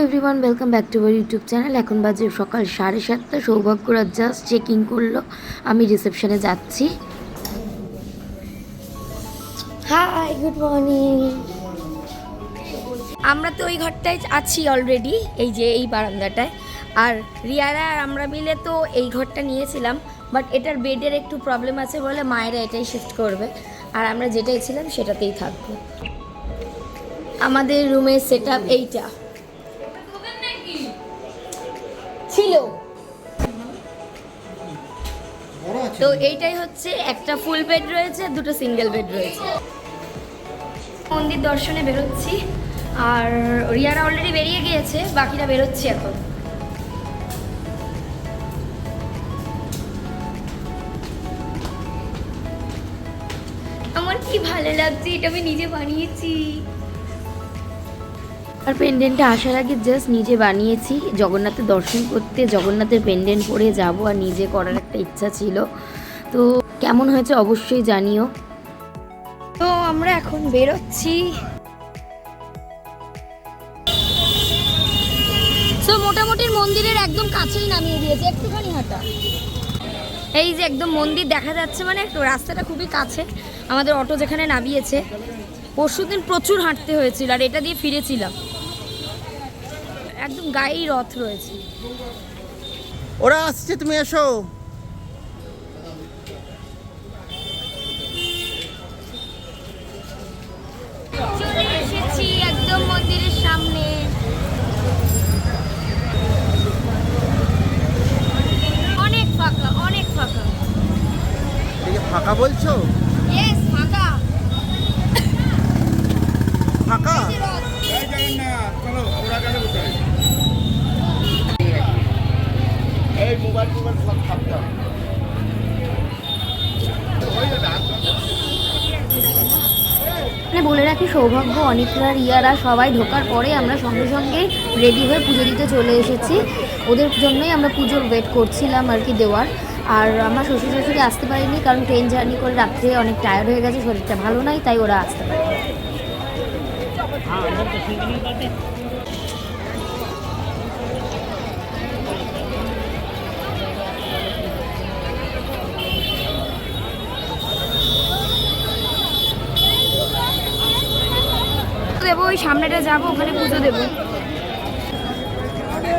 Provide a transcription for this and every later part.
Everyone, welcome back to our YouTube channel. এখন বাজে সকাল 7:30। সৌভাগ্যরা জাস্ট চেকিং করলো, আমি রিসেপশনে যাচ্ছি। Hi, good morning. আমরা তো ওই ঘরটায় আছি অলরেডি, এই যে এই বারান্দাটায়। আর রিয়ারা আর আমরা মিলে তো এই ঘরটা নিয়েছিলাম, বাট এটার বেডের একটু প্রবলেম আছে বলে মায়েরা এটাই শিফট করবে, আর আমরা যেটাই ছিলাম সেটাতেই থাকবো। আমাদের রুমের সেট আপ এইটা ছিল, তো এইটাই হচ্ছে। একটা ফুল বেড রয়েছে, দুটো সিঙ্গেল বেড রয়েছে। মন্দির দর্শনে বেরোচ্ছি, আর রিয়ারা অলরেডি বেরিয়ে গিয়েছে, বাকিরা বেরোচ্ছি এখন। আমার কি ভালো লাগছে, এটা আমি নিজে বানিয়েছি। আর পেন্ডেন্টটা আসার আগে জাস্ট নিজে বানিয়েছি, জগন্নাথের দর্শন করতে জগন্নাথের পেন্ডেন্ট পরে যাব, আর নিজে করার একটা ইচ্ছা ছিল। তো কেমন হয়েছে অবশ্যই জানিও। তো আমরা এখন বেরোচ্ছি। তো মোটামুটি মন্দিরের একদম কাছেই নামিয়ে দিয়েছে, একটুখানি হাঁটা। এই যে একদম মন্দির দেখা যাচ্ছে, মানে একটু রাস্তাটা খুবই কাছে। আমাদের অটো যেখানে নামিয়েছে, পরশুদিন প্রচুর হাঁটতে হয়েছিল, আর এটা দিয়ে ফিরেছিলাম। একদম গায়েই রথ রয়েছে। ওরা আসছে, তুমি এসো। চলে এসেছি একদম মন্দিরের সামনে। অনেক ফাঁকা, অনেক ফাঁকা। ফাঁকা বলছো? ইয়েস, ফাঁকা ফাঁকা। এই মোবাইল সব থাকতাম। মানে বলে রাখি, সৌভাগ্য, অনিকরা, রিয়ারা সবাই ঢোকার পরে আমরা সঙ্গে সঙ্গে রেডি হয়ে পুজো দিতে চলে এসেছি। ওদের জন্যই আমরা পুজোর ওয়েট করছিলাম আর কি, দেওয়ার। আর আমার শ্বশুর শাশুড়ি আসতে পারেনি, কারণ ট্রেন জার্নি করে রাত্রে অনেক টায়ার্ড হয়ে গেছে, শরীরটা ভালো নাই, তাই ওরা আসতে পারেনি। দেবো ওই সামনেটা যাবো, ওখানে পুজো দেবো।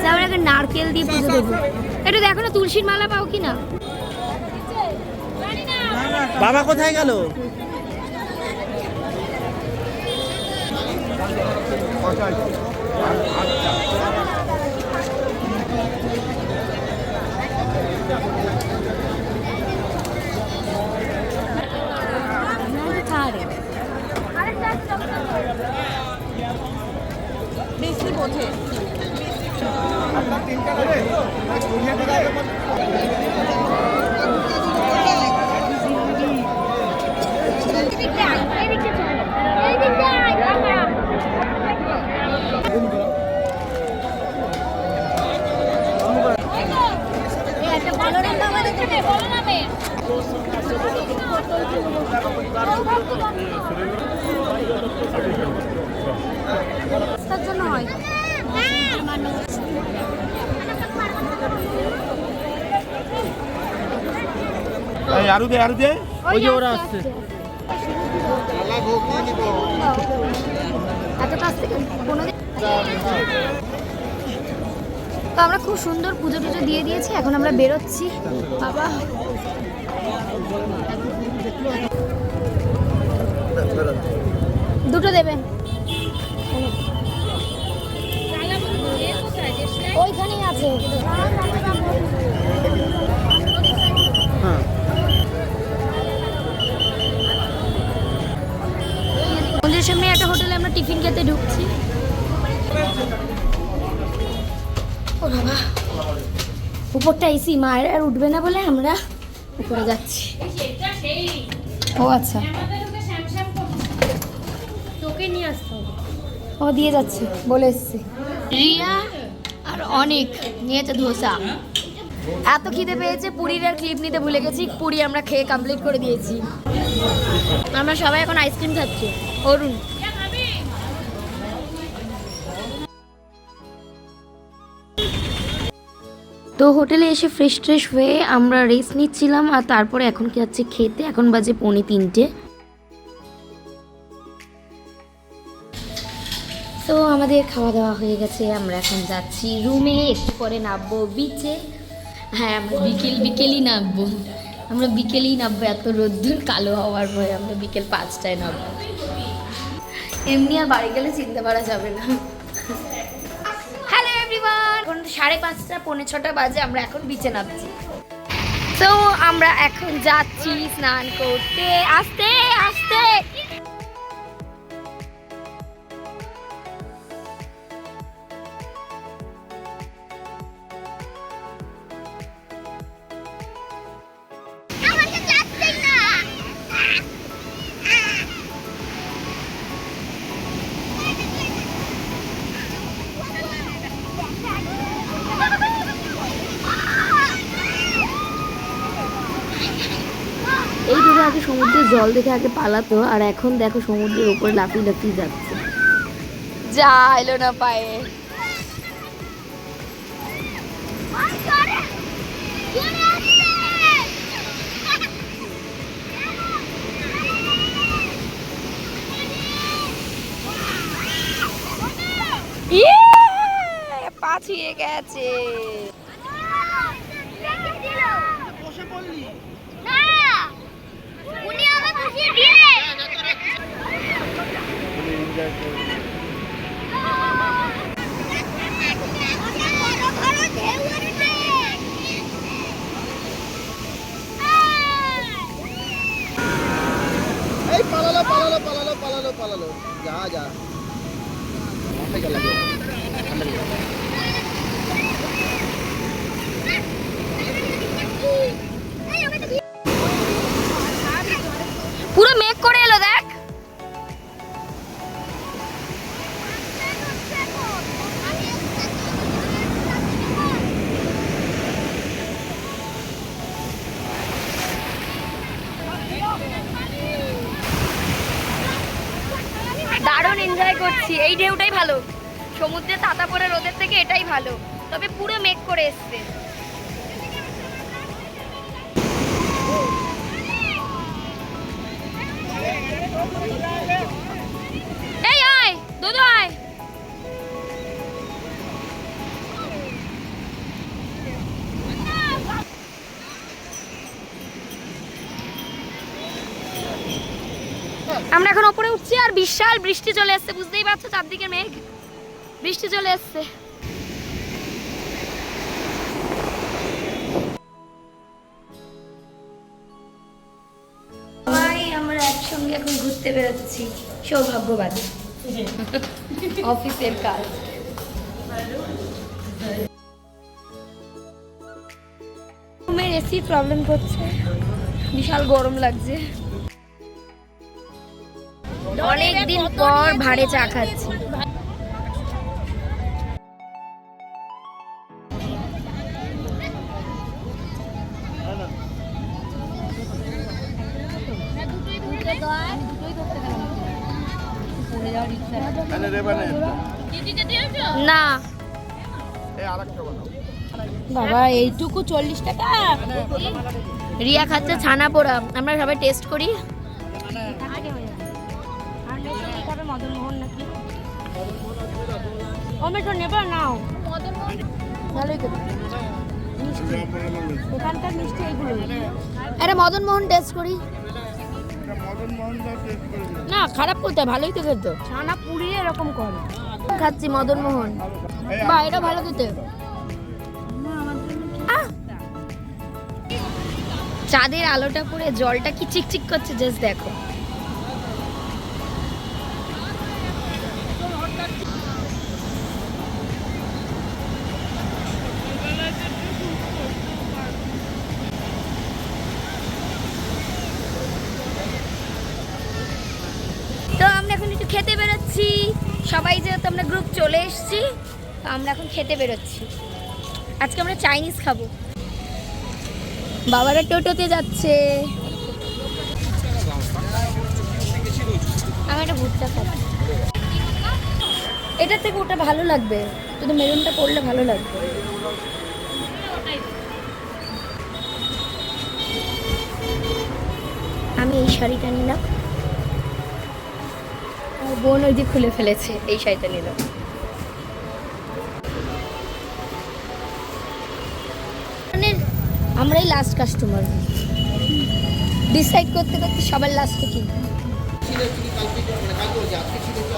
তারপরে একটা নারকেল দিয়ে পুজো দেবো। একটু দেখো না তুলসীর মালা পাও কি না। বাবা কোথায় গেল? বেশি বোঝে। তার জন্য হয় আরু দে, আরু দে। ওই যে ওরা আসছে। এত কাছ থেকে কোনোদিন। তো আমরা খুব সুন্দর পুজো টুজো দিয়ে দিয়েছি, এখন আমরা বেরোচ্ছি। বাবা, দুটো দেবেন। ওইখানেই আছে। মন্দিরের সামনে একটা হোটেলে আমরা টিফিন খেতে ঢুকছি। ও বাবা, উপরটা এসি, মায়ের আর উঠবে না বলে আমরা উপরে যাচ্ছি। ও আচ্ছা, তোকে নিয়ে আসতে হবে। ও দিয়ে যাচ্ছে, বলে এসছি। রিয়া আর অনেক নিয়েছে ধোসা। এত খিদে পেয়েছে, পুরীর আর ক্লিপ নিতে ভুলে গেছি। পুরী আমরা খেয়ে কমপ্লিট করে দিয়েছি। আমরা সবাই এখন আইসক্রিম খাচ্ছি। অরুণ তো হোটেলে এসে ফ্রেশ ট্রেশ হয়ে আমরা রেস্ট নিচ্ছিলাম, আর তারপরে এখন যাচ্ছি খেতে। এখন বাজে 2:45। তো আমাদের খাওয়া দাওয়া হয়ে গেছে, আমরা এখন যাচ্ছি রুমে, একটু পরে নামবো বিচে। হ্যাঁ, আমরা বিকেলই নামবো, আমরা বিকেলেই নামবো, এত রোদ্দুর কালো হওয়ার ভয় আমরা বিকেল 5টায় নামবো। এমনি আর বাড়ি গেলে চিনতে পারা যাবে না। হ্যালো এভরিওয়ান, এখন 5:30 5:45 বাজে, আমরা এখন বিচে নামছি। তো আমরা এখন যাচ্ছি স্নান করতে, আস্তে আস্তে। এই দূরে আগে সমুদ্রের জল দেখে আগে পালাতো, আর এখন দেখো সমুদ্রের উপরে লাফিয়ে লাফিয়ে যাচ্ছে। যা এলো না পায়ে। পাছিয়ে গেছে। পালালো যা পুরো মেঘ করে এলো দেখ। দারুণ এনজয় করছি, এই ঢেউটাই ভালো, সমুদ্রে তাতা পড়ে রোদের থেকে এটাই ভালো, তবে পুরো মেঘ করে এসছে। এই আয় দুদু আয়। আমরা এখন উপরে উঠছি, আর বিশাল বৃষ্টি চলে এসছে, বুঝতেই পারছো চারদিকে মেঘ, বৃষ্টি চলে এসছে। আমরা একসঙ্গে এখন ঘুরতে বেরোচ্ছি, সৌভাগ্যবাদী। অফিসের কাজ। রুমের এসি প্রবলেম করছে, বিশাল গরম লাগছে। অনেকদিন পর ভাড়ে চা খাচ্ছি। না বাবা, এইটুকু 40 টাকা। রিয়া খাচ্ছে ছানা পোড়া, আমরা সবাই টেস্ট করি। মদনমোহন নাকি অমেটো নেবে নাও, ভালোই তো এখানকার মিষ্টি এইগুলো। আরে মদনমোহন টেস্ট করি না, খারাপ কোথায়, ভালোই তো খেতে, ছানা পুড়িয়ে এরকম করে খাচ্ছি মদনমোহন। বা এটা ভালো খেতে। চাঁদের আলোটা পড়ে জলটা কি চিকচিক করছে, জাস্ট দেখো। তো আমরা এখন একটু খেতে বেরোচ্ছি, সবাই যেহেতু আমরা গ্রুপ চলে এসেছি, তো আমরা এখন খেতে বেরোচ্ছি। আজকে আমরা চাইনিজ খাবো। বাবারা টোটোতে যাচ্ছে, আমি একটা ভুট্টা খাবো। এটার থেকে ওটা ভালো লাগবে, শুধু মেরুনটা পড়লে ভালো লাগবে। আমি এই শাড়িটা নিলাম, আমার বোন ওই যে খুলে ফেলেছে, এই শাড়িটা নিলাম। আমরাই লাস্ট কাস্টমার, ডিসাইড করতে করতে সবার লাস্টে কি।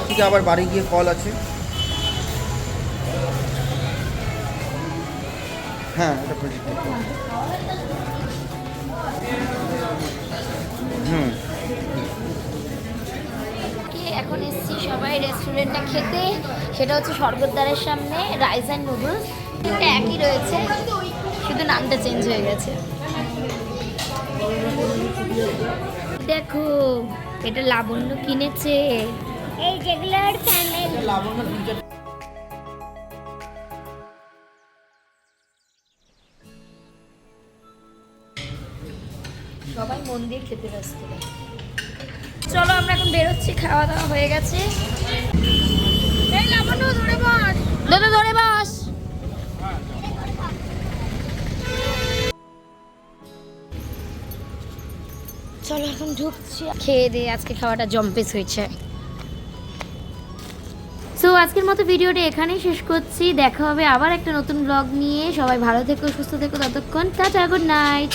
আজকে আবার বাড়ি গিয়ে কল আছে। হ্যাঁ এটা প্রজেক্ট। এখন এসেছি সবাই রেস্টুরেন্টটা খেতে, সেটা হচ্ছে স্বর্গদ্বারের সামনে, রাইস অ্যান্ড নুডলস। তিনটা একই রয়েছে, শুধু নামটা চেঞ্জ হয়ে গেছে। দেখো এটা লাবণ্য কিনেছে, এই যেগুলোর ফ্যামিলি। সবাই মন দিয়ে খেতে ব্যস্ত। চলো আমরা এখন বেরোচ্ছি, খাওয়া দাওয়া হয়ে গেছে। এই লাবণ্য ধরে বস, দাদা ধরে বস। চলো এখন ঢুকছি, খেয়ে দিয়ে আজকে খাওয়াটা জম্পেস হয়েছে। সো আজকের মতো ভিডিওটা এখানেই শেষ করছি, দেখা হবে আবার একটা নতুন ব্লগ নিয়ে। সবাই ভালো থেকো, সুস্থ থেকো, ততক্ষণ টাটা, গুড নাইট।